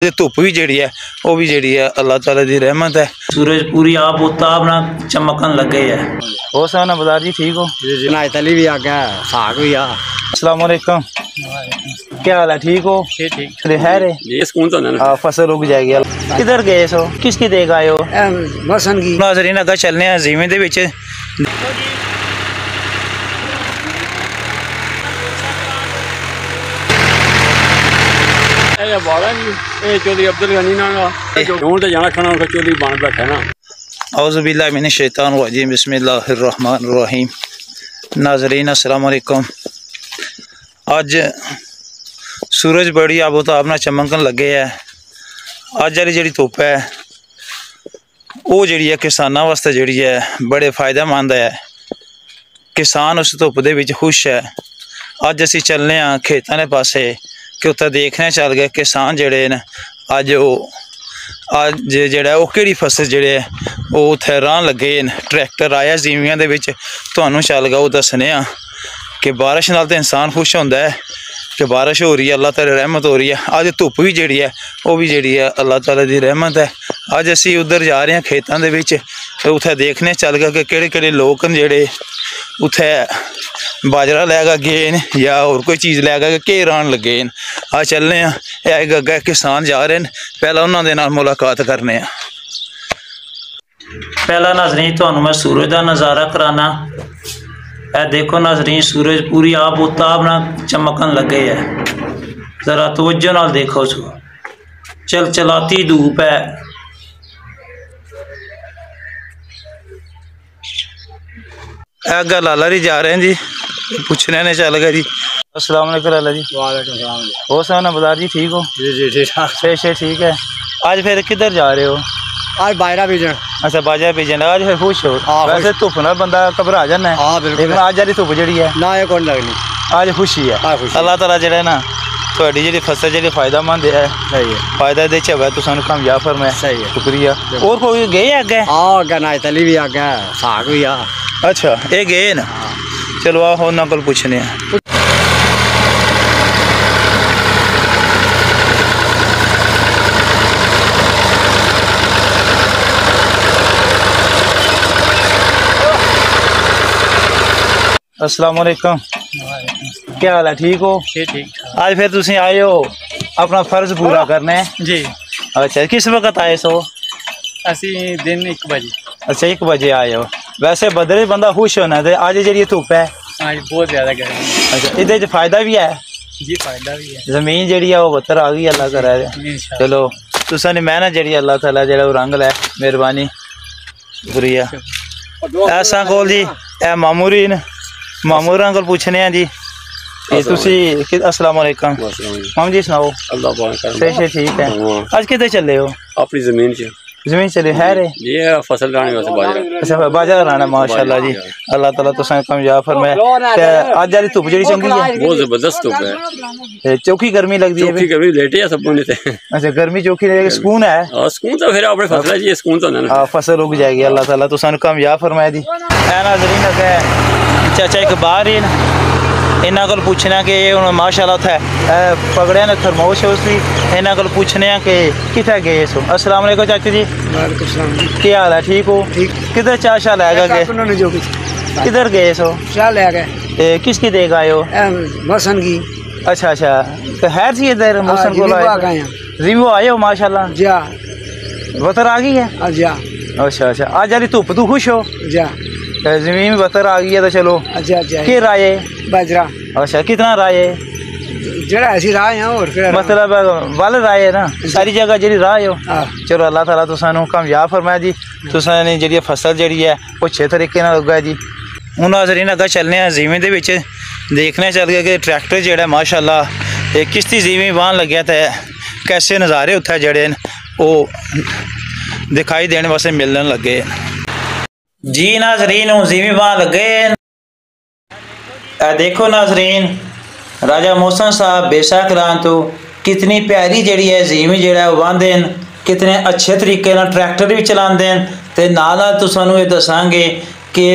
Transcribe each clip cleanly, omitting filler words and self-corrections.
धुप भी जी है वह भी जी है अल्लाह ताला की रहमत है। सूरज पूरी आप उताब ना चमकन लगे है। हो साना बदार जी ठीक हो? तली भी आ गया साग भी आ। अस्सलाम वालेकुम, क्या हाल है? ठीक हो? ठीक है फसल उग जाएगी। किधर गए सो? किसकी देख आए हो? मसन की नाज़रीन अगर चलने हैं ज़ीमे दे विच चौधरी अब्दुल गनी जाना खाना चौधरी बन बैठा ना। औज़ुबिल्लाहि मिनश शैतानिर रजीम बिस्मिल्लाहिर रहमानिर रहीम। नाज़रीन अस्सलाम वालेकुम। अज सूरज बड़ी आबोताब नाल चमकन लगे है। अज वाली जी धुप है वो जी है किसानों वास्ते जी है बड़े फायदेमंद है। किसान उस धुप दे विच खुश है। अज असी चलने खेतों के पासे कि उत्थे देखने चल गए किसान जड़े न अज अज जड़ा वो किहड़ी फसल जड़े वो उत्थे राह लगे न। ट्रैक्टर आया ज़मीन दे विच तुहानूं चल गया वो दसने कि बारिश नाल तो इंसान खुश होंदा है कि बारिश हो रही है, अल्लाह ताला रहमत हो रही है। अज धुप भी जी है वह भी जी है अल्लाह ताला की रहमत है। अज असी उधर जा रहे हैं खेतों के विच उत्थे देखने चल गए कि किहड़े लोग न जेड़े उत्थे बाजरा लैगा गए न या होर कोई चीज़ लैगा घेर आन लगे न। आ चलने अग्गे किसान जा रहे हैं, पहला उन्होंने नाल मुलाकात करने। पहला नाज़रीन तुहानूं मैं सूरज का नज़ारा कराना। ए देखो नाज़रीन सूरज पूरी आप उताब ना चमकन लगे है। ज़रा तवज्जो नाल देखो सो चलाती धूप है। अगर लाला जी जा रहे हैं जी पूछने ने चल गए जी। अस्सलाम वालेकुम लाला जी। वालेकुम सलाम। हो साना बदार जी ठीक हो? जी ठीक ठाक से ठीक है। आज फिर किधर जा रहे हो? आज बाजरा बीजन। अच्छा बाजरा बीजन आज फिर खुश हो? वैसे धुप ना बंदा घबरा जाना है लेकिन अज वाली धुप जी है ना ये कौन लगनी आज खुशी है। अल्लाह ताला जो ना थोड़ी जी फसल जी फायदेमंद है। सही है फायदा दे चवे तो सानू कामयाब फरमाया। सही है शुक्रिया। और कोई गए अगे? हाँ अगे ना तली भी आ गया साग भी आ। अच्छा ये गए न चलो आओ उन्होंने को पूछने। अस्सलाम वालेकुम, क्या हाल है? ठीक हो? ठीक। आज फिर तुम आए हो अपना फर्ज पूरा करने जी। अच्छा किस वक्त आए सो? असी दिन 1 बजे। अच्छा 1 बजे आए हो। वैसे बदले बंदा खुश होना है अज जी धुप है आज बहुत ज़्यादा गर्मी। अच्छा ये फायदा भी है जी फायदा भी है। जमीन जी है वो बत्तर आ गई अल्लाह करा। चलो तुसानी मेहनत जी अल्लाह ताला जो रंग लै मेहरबानी शुक्रिया। ऐसा कोल जी ए मामूरीन मामूरां को पूछने हैं जी अस्सलाम वालेकुम माम जी सुनाओ। से ठीक है। आज किधर चले हो? अपनी जमीन चले है रे ये फसल लाने वास्ते बाजरा। अच्छा बाजरा लाना माशाल्लाह जी अल्लाह ताला तुसां कामयाब फरमाए। अज वाली धुप जी चंगी है बहुत जबरदस्त धुप है। चौखी गर्मी लगती है? चौखी गर्मी लेटे सब ने। अच्छा गर्मी चौखी सुकून है। सुकून तो फिर अपने फसल है जी सुकून तो ना फसल उग जाएगी अल्लाह ताला तुसां कामयाब फरमाए दी। ऐ नाज़रीन अगे चाचा एक बाहर ही इन्हों को पूछना कि हूँ माशाल्लाह उत्थे पकड़े ने थरमोश उसी इन्हों को पूछने कि कितने गए सो। अस्सलाम वालेकुम चाचा जी। क्या हाल है? ठीक हो? ठीक। किधर चाह शाह लै गए? किधर गए सो? चाह ले गए। किसकी देख आए हो? मसन की। अच्छा तो हैर सी इधर मौसम को रिव्यू आए हो माशाल्लाह जी। बतर आ गई है? अच्छा आज वाली धुप तू खुश हो? जमीन में बतर आ गई है तो चलो। क्या राय है? बाजरा। अच्छा कितना राय है? जरा ऐसी राय है और मतलब वल राय है ना सारी जगह जी राय हो। चलो अल्लाह ताला तुसानू कामयाब फरमाया जी। तुसानी जी फसल जी है वो अच्छे तरीके उगा जी। हूँ नाज़रीन अगर चलने ज़मीन दे विच देखने चल गए कि ट्रैक्टर जोड़ा माशाल्लाह एक किश्ती ज़मीन बाहन लग्या तो कैसे नज़ारे उत्थे जड़े वो दिखाई देने वास्ते मिलने लगे जी। नाज़रीन हूँ ज़मीन बाहन लगे देखो नाज़रीन राजा मोहसन साहब बेशक लान तो कितनी प्यारी जड़ी है ज़मीन जोड़ा वाहते हैं कितने अच्छे तरीके ट्रैक्टर भी चलाते हैं तो नाल तुसानू ये दसांगे कि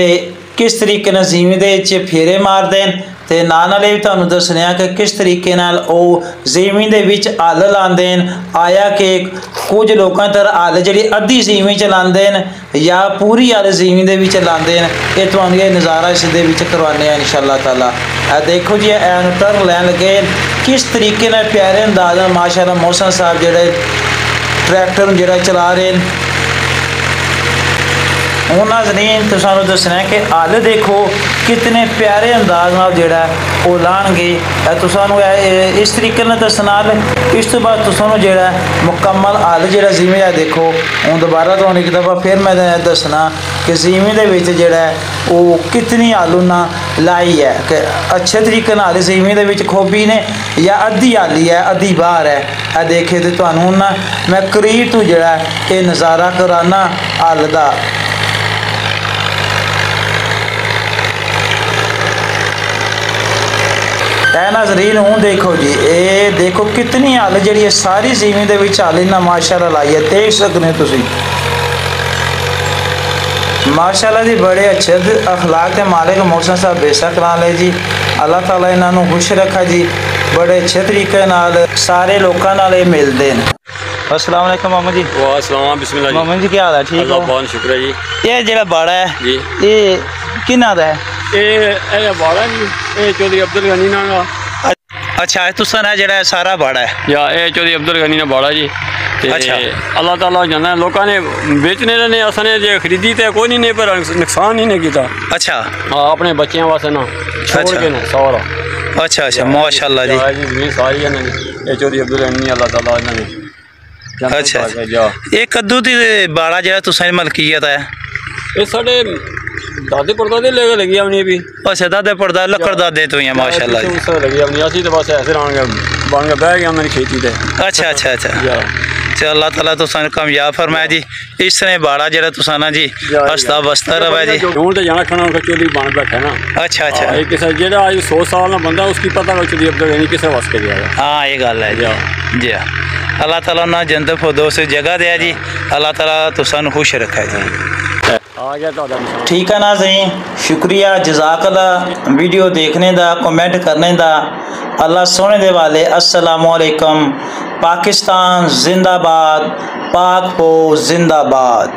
किस तरीके ज़मीन दे फेरे मारते हैं ਤੇ ਨਾਲੇ ਵੀ ਤੁਹਾਨੂੰ ਦੱਸਣਿਆ ਕਿ ਕਿਸ ਤਰੀਕੇ ਨਾਲ ਉਹ ਜ਼ਮੀਨ ਦੇ ਵਿੱਚ ਹੱਲ ਲਾਉਂਦੇ ਨੇ। ਆਇਆ ਕਿ ਕੁਝ ਲੋਕਾਂ ਤਰ ਹੱਲ ਜਿਹੜੀ ਅੱਧੀ ਜ਼ਮੀਨ ਚ ਲਾਉਂਦੇ ਨੇ ਜਾਂ ਪੂਰੀ ਹੱਲ ਜ਼ਮੀਨ ਦੇ ਵਿੱਚ ਲਾਉਂਦੇ ਨੇ। ਇਹ ਤੁਹਾਨੂੰ ਇਹ ਨਜ਼ਾਰਾ ਇਸ ਦੇ ਵਿੱਚ ਕਰਵਾਉਂਦੇ ਆ ਇਨਸ਼ਾਅੱਲਾ ਤਾਲਾ। ਇਹ ਦੇਖੋ ਜੀ ਇਹ ਟਰਨ ਲੈਣ ਲੱਗੇ ਕਿਸ ਤਰੀਕੇ ਨਾਲ ਪਿਆਰੇ ਅੰਦਾਜ਼ ਨਾਲ ਮਾਸ਼ਾਅੱਲਾ ਮੌਸਮ ਸਾਹਿਬ ਜਿਹੜੇ ट्रैक्टर ਜਿਹੜਾ ਚਲਾ ਰਹੇ ਨੇ। ਹੁਣ ਨਾਜ਼ਰੀਨ ਤੁਹਾਨੂੰ ਦੱਸਣਾ ਹੈ ਕਿ ਹੱਲ ਦੇਖੋ ਕਿਤਨੇ ਪਿਆਰੇ ਅੰਦਾਜ਼ ਨਾਲ ਜਿਹੜਾ ਉਹ ਲਾਣਗੇ। ਤੁਹਾਨੂੰ ਇਸ ਤਰੀਕੇ ਨਾਲ ਦੱਸਣਾ ਇਸ ਤੋਂ ਬਾਅਦ ਤੁਹਾਨੂੰ ਜਿਹੜਾ ਮੁਕੰਮਲ ਹੱਲ ਜਿਹੜਾ ਜਿਵੇਂ ਆ ਦੇਖੋ। ਹੁਣ ਦੁਬਾਰਾ ਤੁਹਾਨੂੰ ਇੱਕ ਦਫਾ ਫਿਰ ਮੈਂ ਦੱਸਣਾ ਕਿ ਜ਼ਮੀਨ ਦੇ ਵਿੱਚ ਜਿਹੜਾ ਉਹ ਕਿਤਨੀ ਹੱਲ ਉਹਨਾਂ ਲਾਈ ਹੈ ਕਿ ਅੱਛੇ ਤਰੀਕੇ ਨਾਲ ਜ਼ਮੀਨ ਦੇ ਵਿੱਚ ਖੋਬੀ ਨੇ ਜਾਂ ਅੱਧੀ ਹਾਲੀ ਹੈ ਅੱਧੀ ਬਾਹਰ ਹੈ। ਇਹ ਦੇਖੇ ਤੇ ਤੁਹਾਨੂੰ ਹੁਣ ਮੈਂ ਕਰੀਬ ਤੋਂ ਜਿਹੜਾ ਇਹ ਨਜ਼ਾਰਾ ਕਰਾਨਾ ਹੱਲ ਦਾ। ਇਹ ਨਾਜ਼ਰੀਨ ਹੁਣ ਦੇਖੋ ਜੀ ਇਹ ਦੇਖੋ ਕਿਤਨੀ ਹੱਲ ਜਿਹੜੀ ਸਾਰੀ ਜ਼ਮੀਨ ਦੇ ਵਿੱਚ ਹੱਲ ਇਹਨਾਂ ਮਾਸ਼ਾਅੱਲਾ ਲਾਈ ਹੈ। ਦੇਖ ਸਕਦੇ ਹੋ ਤੁਸੀਂ माशाअल्लाह जी बड़े अच्छे अखलाक के मालिक मौसम साहब बेशक करा ले जी। अल्लाह ताला इन्हों खुश रखा जी। बड़े अच्छे तरीके नाल सारे लोगों नाल मिलते हैं। अस्सलाम वालेकुम मोहम्मद जी। वाह बिस्मिल्लाह जी। मोहम्मद जी क्या हाल है? ठीक हो? बहुत शुक्र है जी। ये जो बाड़ा है जी ये किना दा है? ये बाड़ा जी ये चौधरी अब्दुल गनी नाल दा। अच्छा तुसा ना जेड़ा सारा बाड़ा है या ये चौधरी अब्दुल गनी ना बाड़ा जी। अच्छा अल्लाह ताला जाना लोगों ने बेचने ने असने जे खरीदी तो कोई नहीं पर नुकसान ही नहीं किया। अच्छा हाँ अपने बच्चों वास्ते ना छोड़ के ना सारा। अच्छा अच्छा माशाअल्लाह जी। जमीन सारी है ना ये चौधरी अब्दुल गनी अल्लाह ताला इन्होंने। अच्छा ये कद्दू दी बाड़ा जेड़ा तुसा दी मलकीयत है ये साडे दादे परदादे लेके लगी अपनी भी। अच्छा दादे परदा लकड़ दादे तो ही माशाअल्लाह जी। उससे लगी अपनी असि तो बस ऐसे बन के बह गया मेरी खेती ते। अच्छा अच्छा अच्छा चल अल्लाह ताला तुसा कामयाब फरमाया जी। इस तरह बाड़ा जेड़ा तुसा ना जी हसता बसता रवे जी। हूं तो जाना खाना चौधरी बन बैठा ना। अच्छा अच्छा एक किसी जेड़ा आज 100 साल ना बंदा उसकी पता चौधरी अब्दुल गनी किसे वास कर गया। हाँ ये गल है जी। जी अल्लाह ताला ना जन्नत फिरदौस जगह दिया जी। अल्लाह ताला तुसा खुश रखा जी। आ गया तो ठीक है नाज़रीन शुक्रिया जज़ाकल्लाह वीडियो देखने दा कमेंट करने दा। अल्लाह सोने दे वाले अस्सलामु अलैकुम। पाकिस्तान जिंदाबाद। पाक हो जिंदाबाद।